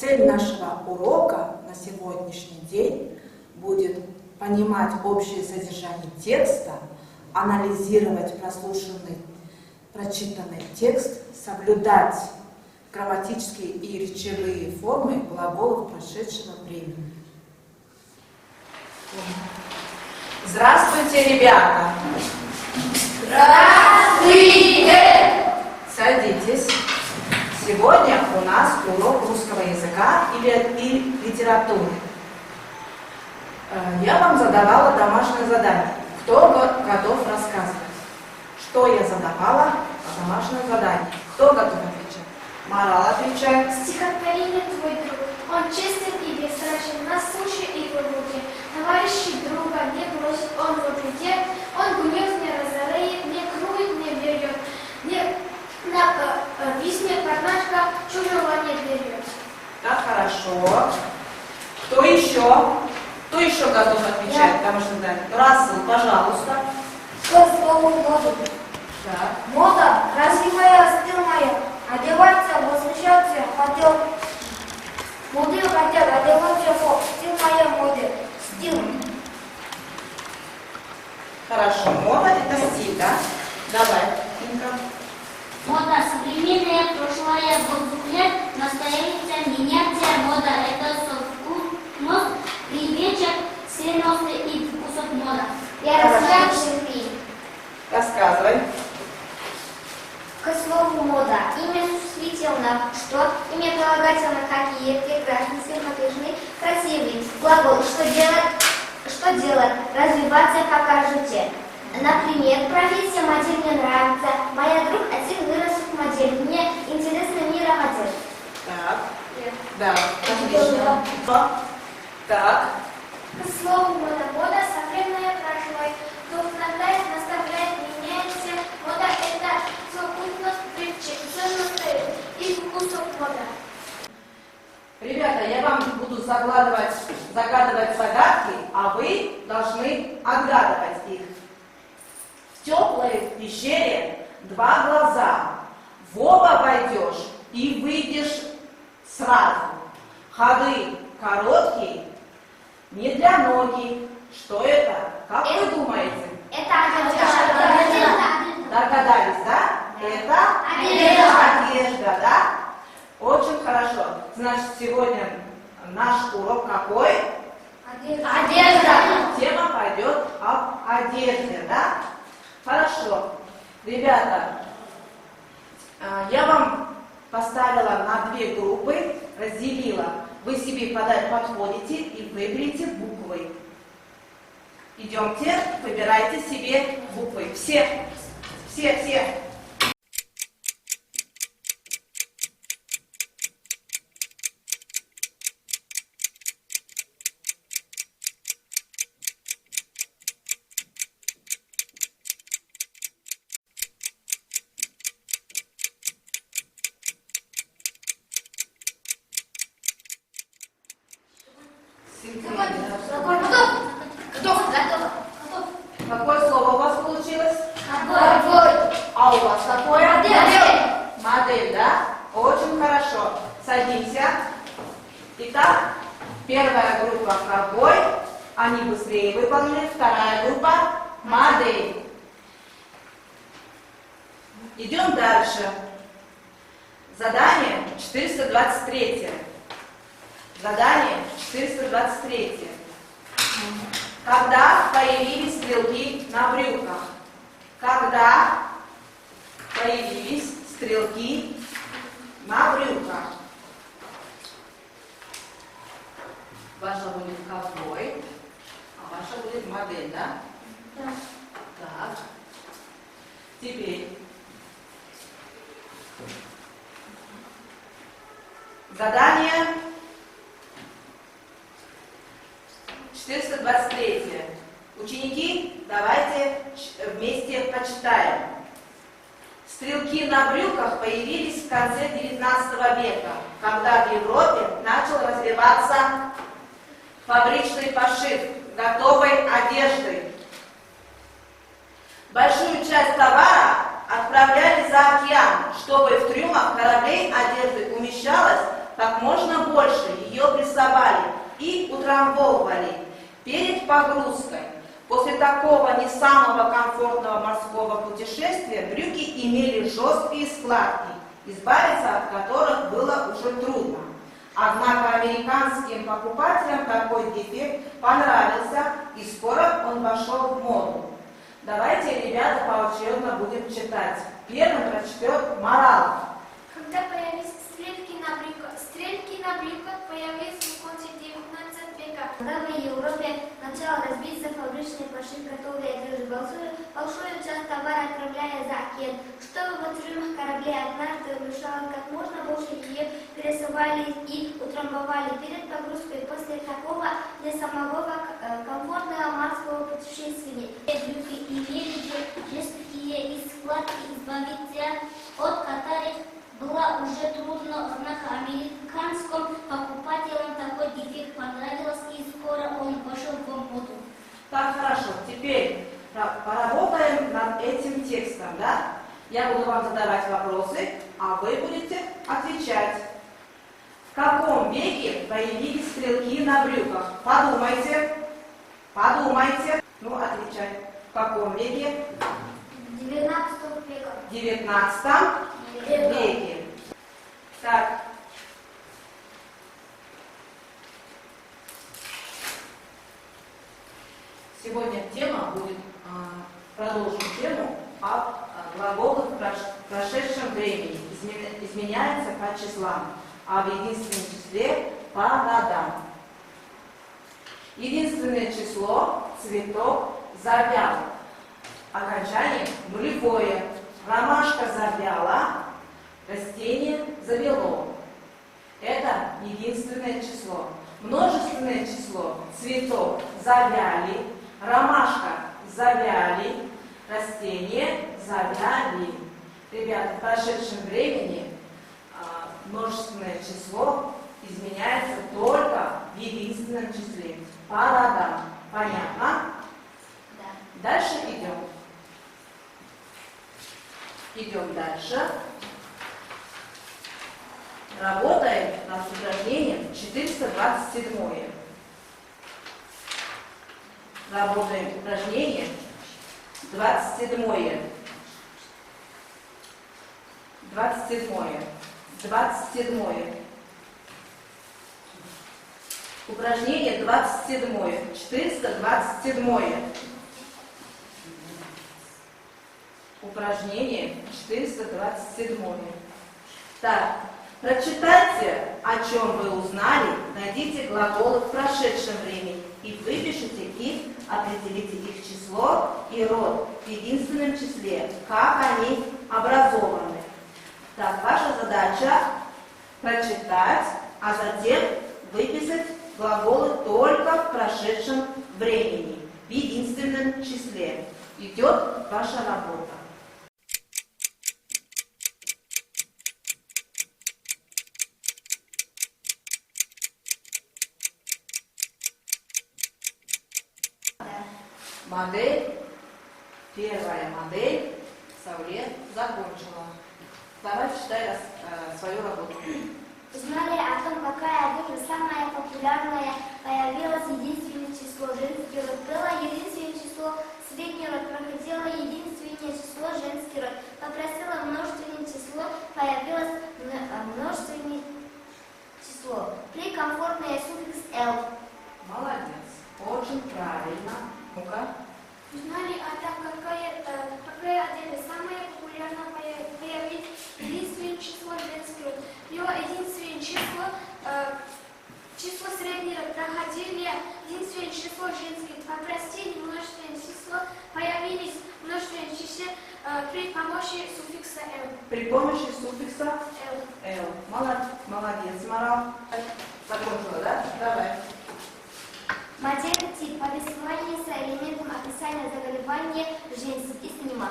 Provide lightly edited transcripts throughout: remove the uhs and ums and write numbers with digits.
Цель нашего урока на сегодняшний день будет понимать общее содержание текста, анализировать прослушанный, прочитанный текст, соблюдать грамматические и речевые формы глаголов прошедшего времени. Здравствуйте, ребята! Здравствуйте! Садитесь. Сегодня у нас урок русского языка и литературы. Я вам задавала домашнее задание. Кто готов рассказывать? Что я задавала по домашнему заданию? Кто готов отвечать? Марал отвечает. Стихотворение «Твой друг». Он честен и бесстрашен, на суше и в луге. Товарищи друга не бросит он в беде. Он гнев не разореет, не крует, не берет. Не на висне подножка чужого не берет. Да, хорошо. Кто еще? Кто еще готов отвечать по домашнему заданию? Рассел, пожалуйста. Что слово моду? Да. Мода, красивая, стиль моя. Одеваться, возмущаться, хотел. Моды хотят одеваться, стиль моя моды. Стиль. Хорошо. Мода это стиль, да? Давай, Инка. Мода современная, прошлое, будущее, настоящее, меняться. Мода это совкусность, привычка, ценности и вкусов мода. Я расскажу. Рассказывай. К слову мода. Имя существительное, что имя прилагательное, какие, прекрасны, симпатичны, красивые. Глагол, что делать, развиваться, покажите. Например, профессия модель мне нравится. Моя друг один вырос в модель. Мне интересно мира модель. Так. Да, отлично. Так. К слову мода. Мода современная прошлое. Кто вдохновляет, наставляет, меняется. Мода это совокупность привычек, ценностей и вкусов мода. Ребята, я вам буду загадывать загадки, а вы должны отгадывать их. В теплой пещере два глаза. В оба войдешь и выйдешь сразу. Ходы короткие, не для ноги. Что это? Как вы думаете? Это одежда. Догадались, да? Это одежда, да? Очень хорошо. Значит, сегодня наш урок какой? Одежда. Тема пойдет об одежде, да? Хорошо. Ребята, я вам поставила на две группы, разделила. Вы себе подходите и выберите буквы. Идемте, выбирайте себе буквы. Все. Какое слово у вас получилось? А у вас какое? Модель, да? Очень хорошо. Садимся. Итак, первая группа ковбой. Они быстрее выполнили. Вторая группа модель. Идем дальше. Задание 423. Задание 423. Когда появились стрелки на брюках? Когда появились стрелки на брюках? Ваша будет ковбой, а ваша будет модель, да? Да. Так. Теперь. Задание 423. Ученики, давайте вместе почитаем. Стрелки на брюках появились в конце 19 века, когда в Европе начал развиваться фабричный пошив готовой одежды. Большую часть товара отправляли за океан, чтобы в трюмах кораблей одежды умещалось как можно больше ее прессовали и утрамбовывали перед погрузкой. После такого не самого комфортного морского путешествия брюки имели жесткие складки, избавиться от которых было уже трудно. Однако американским покупателям такой дефект понравился, и скоро он вошел в моду. Давайте, ребята, поочередно будем читать. Первым прочтет Моралов. Когда появились стрелки на брюках появились в конце 19 века. Когда в Европе начала разбиться фабричный пошив готовой одежды, большую часть товара отправляя за океан, чтобы в трюмах кораблей однажды вышла как можно больше ее прессовали и утрамбовали перед погрузкой. После такого не самого комфортного морского путешествия Брюки имели жесткие и складки, избавиться от которых было уже трудно, однако американским покупателям такой дефект понравился, и скоро он вошел в моду. Так, хорошо. Теперь поработаем над этим текстом, да? Я буду вам задавать вопросы, а вы будете отвечать. В каком веке появились стрелки на брюках? Подумайте. Подумайте. Ну, отвечай. В каком веке? в 19 века. В 19 веке. Так. Сегодня тема будет, продолжим тему о глаголах в прошедшем времени. Изменяется по числам, а в единственном числе по родам. Единственное число, цветок, завял. Окончание нулевое. Ромашка завяла, растение завело. Это единственное число. Множественное число, цветок завяли, ромашка завяли, растение завяли. Ребята, в прошедшем времени множественное число изменяется только в единственном числе. По родам. Понятно? Да. Дальше идем. Идем дальше. Работаем над упражнением 427. Работаем упражнение 27. 27. Упражнение 27. 427. Упражнение 427. Так, прочитайте, о чем вы узнали, найдите глаголы в прошедшем времени и выпишите их, определите их число и род в единственном числе, как они образованы. Так, ваша задача прочитать, а затем выписать глаголы только в прошедшем времени, в единственном числе. Идет ваша работа. Модель, первая модель, Сауле закончила. Давай читай свою работу. Узнали о том, какая одежда самая популярная, появилось единственное число, женский род было единственное число, средний род проходило единственное число, женский род попросило множественное число, появилось множественное число. При комфортный суффикс «л». Молодец, очень правильно. Ну-ка. Узнали о том, какая одежда самая популярная, появилось единственное число, женский род. Было единственное число средний род проходили единственное число, женский род попросили множественное число, появились множественное число при помощи суффикса «л». При помощи суффикса «л». «л». Молодец, Марал. Закончила, да? Давай. Модель тип повествование с элементом описания заболевания женских и снима.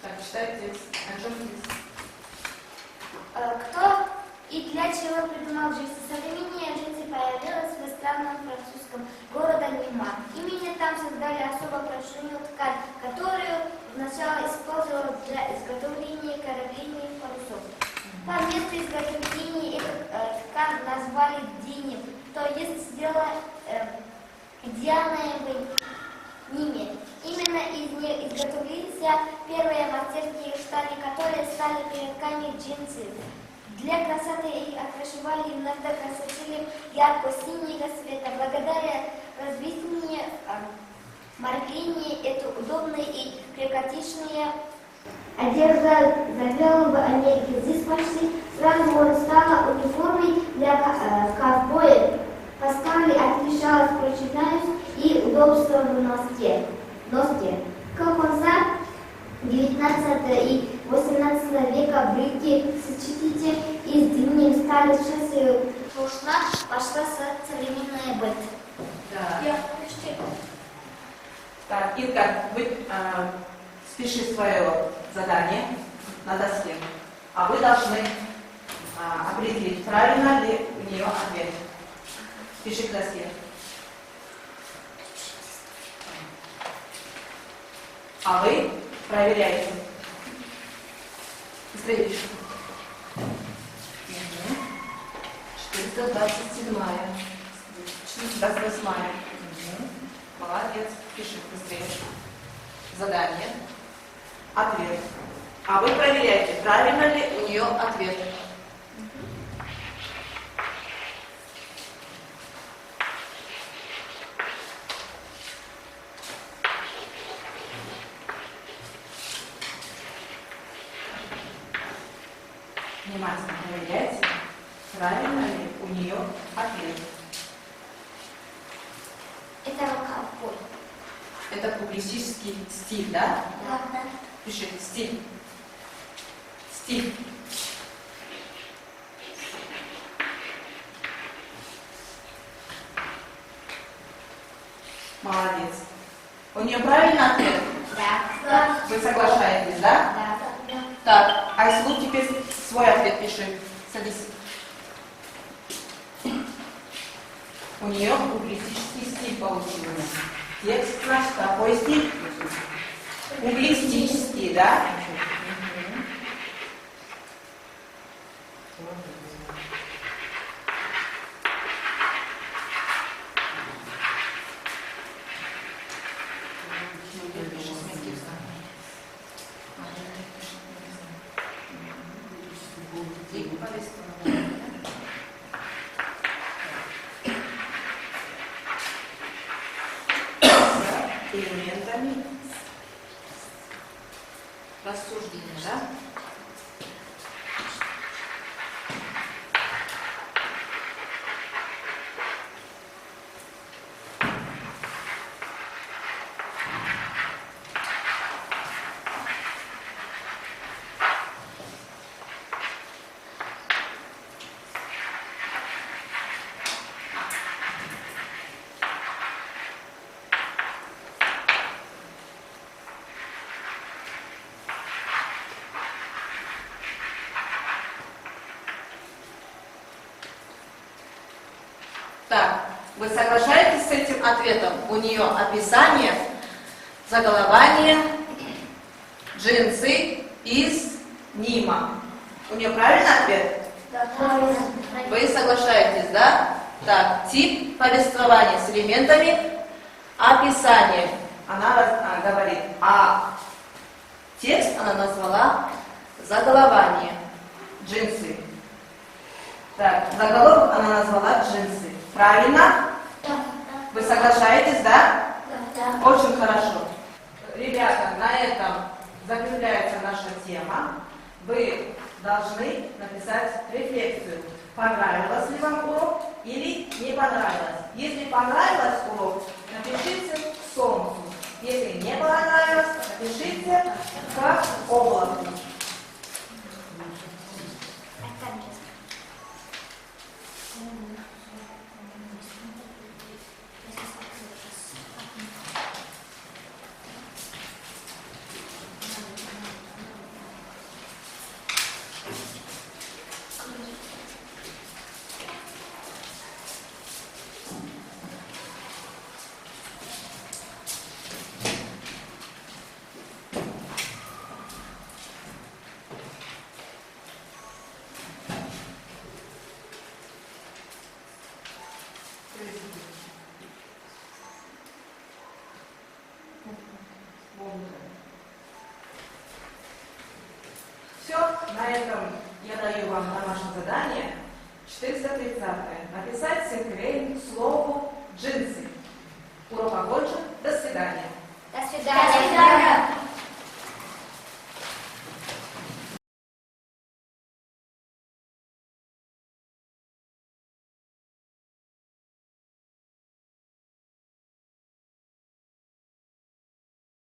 Так, читай текст. О чем текст? Кто и для чего придумал жизнь? Современная жизнь появилась в странном французском городе Нима. Именно там создали особо прошенную ткань, которую сначала использовали для изготовления кораблей и парусов. По месту изготовления этих ткань назвали динем, то есть делаемый ними. Именно из них изготовились первые мастерские штаны, которые стали передками джинсы. Для красоты их окрашивали, иногда красили ярко-синего цвета. Благодаря развитию маркирования это удобная и практичная одежда завела в Америке. Здесь почти сразу стала униформой для ковбоев. Поставили отличалась прочностью и удобством в носке. К концу 19 и 18 века брюки сочетите из длинных стали шасси нужна пошла современная быт. Да. Так, Ирка, вы спиши свое задание на доске, а вы должны определить, правильно ли у нее ответ. Пиши к доске. А вы проверяете. Быстрее пиши. 427-я. 428-я. Молодец. Пиши быстрее. Задание. Ответ. А вы проверяете, правильно ли у нее ответ. Внимательно проверяйте, правильно ли у нее ответ. Это ковбой. Это публицистический стиль, да? Да. Пиши стиль. Стиль. Молодец. У нее правильный ответ? Да. Вы соглашаетесь, да? Да. Так, Айслу, теперь свой ответ пиши. Садись. У нее публицистический стиль получился. Текст, значит, какой стиль? Публицистический, да? Элементами рассуждения, да? Так, вы соглашаетесь с этим ответом? У нее описание, заголование, джинсы из Нима. У нее правильный ответ? Да. Вы соглашаетесь, да? Так, тип повествования с элементами описания. Она говорит, а текст она назвала заголование, джинсы. Так, заголовок она назвала джинсы. Правильно? Да. Вы соглашаетесь, да? Да. Очень хорошо. Ребята, на этом закрепляется наша тема. Вы должны написать рефлексию. Понравилось ли вам урок или не понравилось? Если понравилось урок, напишите к солнцу. Если не понравилось, напишите к облаку. на этом я даю вам домашнее задание. 430. Написать синклейн к слову джинсы. Урок окончен. До свидания. До До свидания. свидания.